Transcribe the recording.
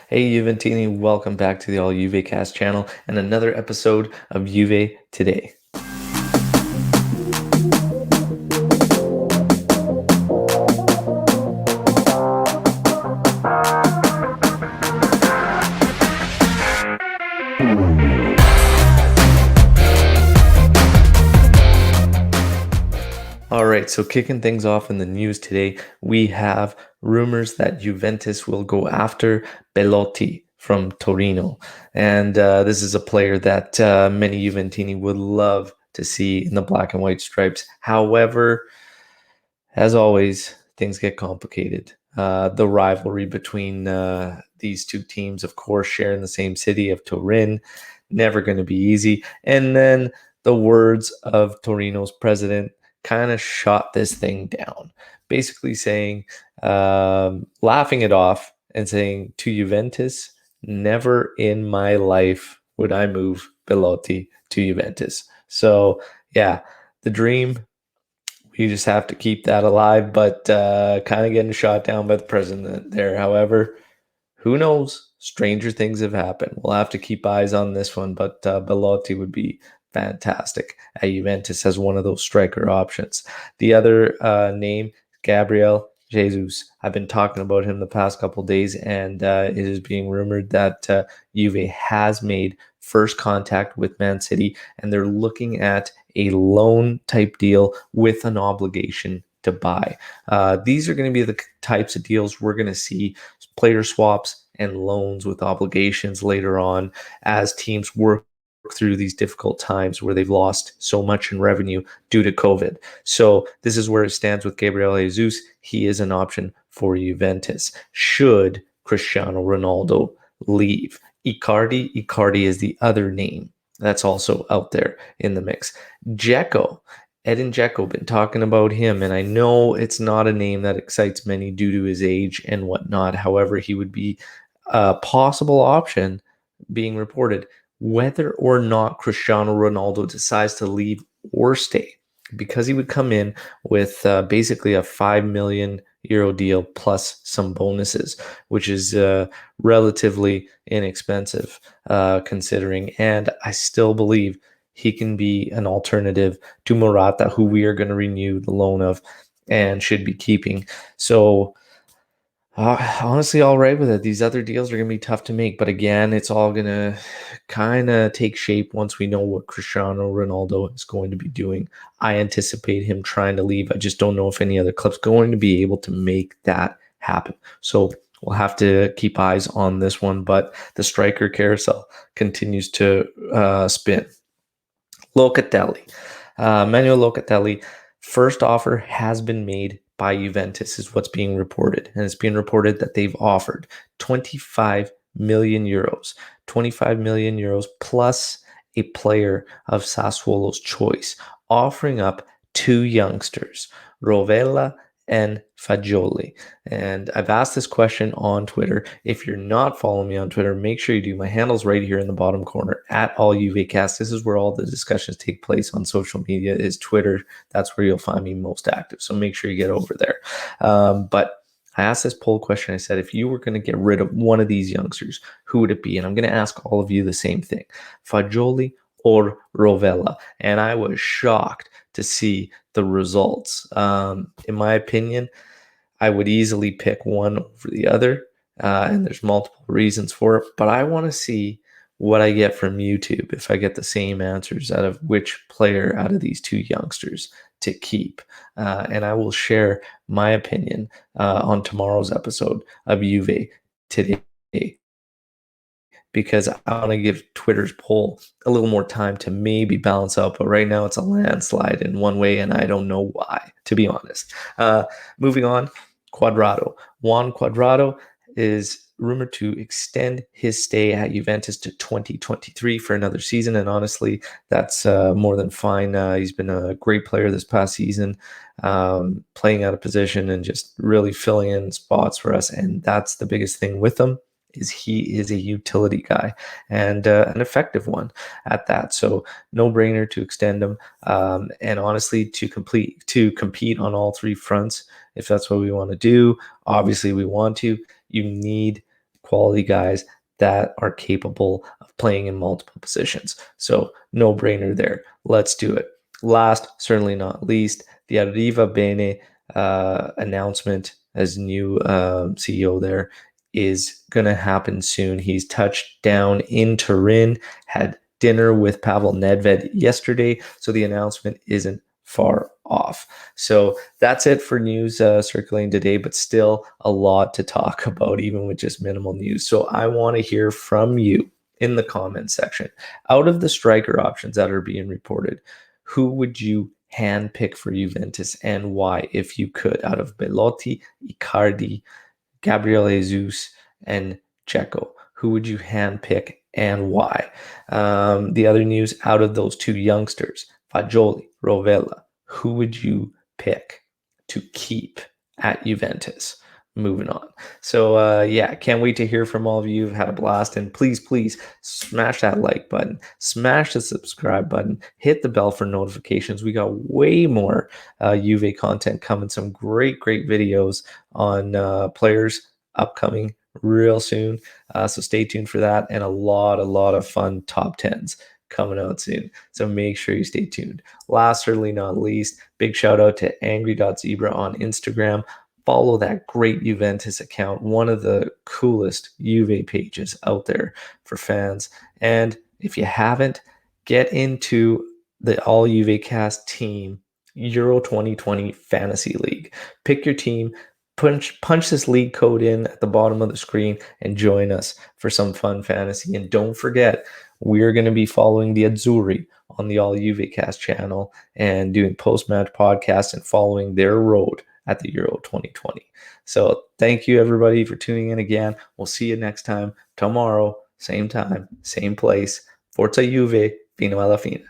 Hey Juventini, welcome back to the All Juve Cast channel and another episode of Juve Today. All right, so kicking things off in the news today, we have rumors that Juventus will go after Belotti from Torino. And this is a player that many Juventini would love to see in the black and white stripes. However, as always, things get complicated. The rivalry between these two teams, of course, sharing the same city of Turin, never going to be easy. And then the words of Torino's president kind of shot this thing down, basically saying, laughing it off and saying to Juventus, never in my life would I move Belotti to Juventus. So, yeah, the dream, we just have to keep that alive, but kind of getting shot down by the president there. However, who knows? Stranger things have happened. We'll have to keep eyes on this one, but Belotti would be fantastic at Juventus as one of those striker options. The other name, Gabriel Jesus. I've been talking about him the past couple days, and it is being rumored that Juve has made first contact with Man City, and they're looking at a loan type deal with an obligation to buy. These are going to be the types of deals we're going to see, player swaps and loans with obligations later on as teams work through these difficult times where they've lost so much in revenue due to COVID. So this is where it stands with Gabriel Jesus. He is an option for Juventus should Cristiano Ronaldo leave. Icardi is the other name that's also out there in the mix. Dzeko, Edin Dzeko, been talking about him, and I know it's not a name that excites many due to his age and whatnot. However, he would be a possible option being reported whether or not Cristiano Ronaldo decides to leave or stay, because he would come in with basically a 5 million euro deal plus some bonuses, which is relatively inexpensive considering. And I still believe he can be an alternative to Morata, who we are going to renew the loan of and should be keeping. So honestly, all right with it. These other deals are going to be tough to make, but again, it's all going to kind of take shape once we know what Cristiano Ronaldo is going to be doing. I anticipate him trying to leave. I just don't know if any other club's going to be able to make that happen. So we'll have to keep eyes on this one, but the striker carousel continues to spin. Locatelli, Manuel Locatelli, first offer has been made by Juventus, is what's being reported. And it's being reported that they've offered 25 million euros, 25 million euros plus a player of Sassuolo's choice, offering up two youngsters, Rovella and Fagioli. And I've asked this question on Twitter. If you're not following me on Twitter, make sure you do. My handle's right here in the bottom corner at AllUVCast. This is where all the discussions take place on social media, is Twitter. That's where you'll find me most active. So make sure you get over there. But I asked this poll question. I said, if you were going to get rid of one of these youngsters, who would it be? And I'm going to ask all of you the same thing. Fagioli or Rovella? And I was shocked to see the results. In my opinion, I would easily pick one over the other, and there's multiple reasons for it, but I want to see what I get from YouTube if I get the same answers out of which player out of these two youngsters to keep. And I will share my opinion on tomorrow's episode of Juve Today, because I want to give Twitter's poll a little more time to maybe balance out. But right now it's a landslide in one way, and I don't know why, to be honest. Moving on, Cuadrado. Juan Cuadrado is rumored to extend his stay at Juventus to 2023 for another season, and honestly, that's more than fine. He's been a great player this past season, playing out of position and just really filling in spots for us, and that's the biggest thing with him, is he is a utility guy, and an effective one at that. So no brainer to extend him. And honestly, to compete on all three fronts, if that's what we want to do, obviously we want to. You need quality guys that are capable of playing in multiple positions. So no brainer there. Let's do it. Last, certainly not least, the Arriva Bene announcement as new CEO there is going to happen soon. He's touched down in Turin, had dinner with Pavel Nedved yesterday, so the announcement isn't far off. So that's it for news circulating today, but still a lot to talk about, even with just minimal news. So I want to hear from you in the comment section. Out of the striker options that are being reported, who would you handpick for Juventus and why, if you could, out of Belotti, Icardi, Gabriel Jesus, and Checo? Who would you handpick and why? The other news out of those two youngsters, Fagioli, Rovella, who would you pick to keep at Juventus? Moving on. So yeah, can't wait to hear from all of you. I've had a blast, and please smash that like button, smash the subscribe button, hit the bell for notifications. We got way more Juve content coming, some great videos on players upcoming real soon. So stay tuned for that, and a lot of fun top 10s coming out soon. So make sure you stay tuned. Last, certainly not least, big shout out to angry.zebra on Instagram. Follow that great Juventus account, one of the coolest Juve pages out there for fans. And if you haven't, get into the All Juve Cast team Euro 2020 Fantasy League. Pick your team, punch this league code in at the bottom of the screen, and join us for some fun fantasy. And don't forget, we're going to be following the Azzurri on the All Juve Cast channel and doing post-match podcasts and following their road at the Euro 2020. So thank you everybody for tuning in again. We'll see you next time tomorrow, same time, same place. Forza Juve, fino alla fine.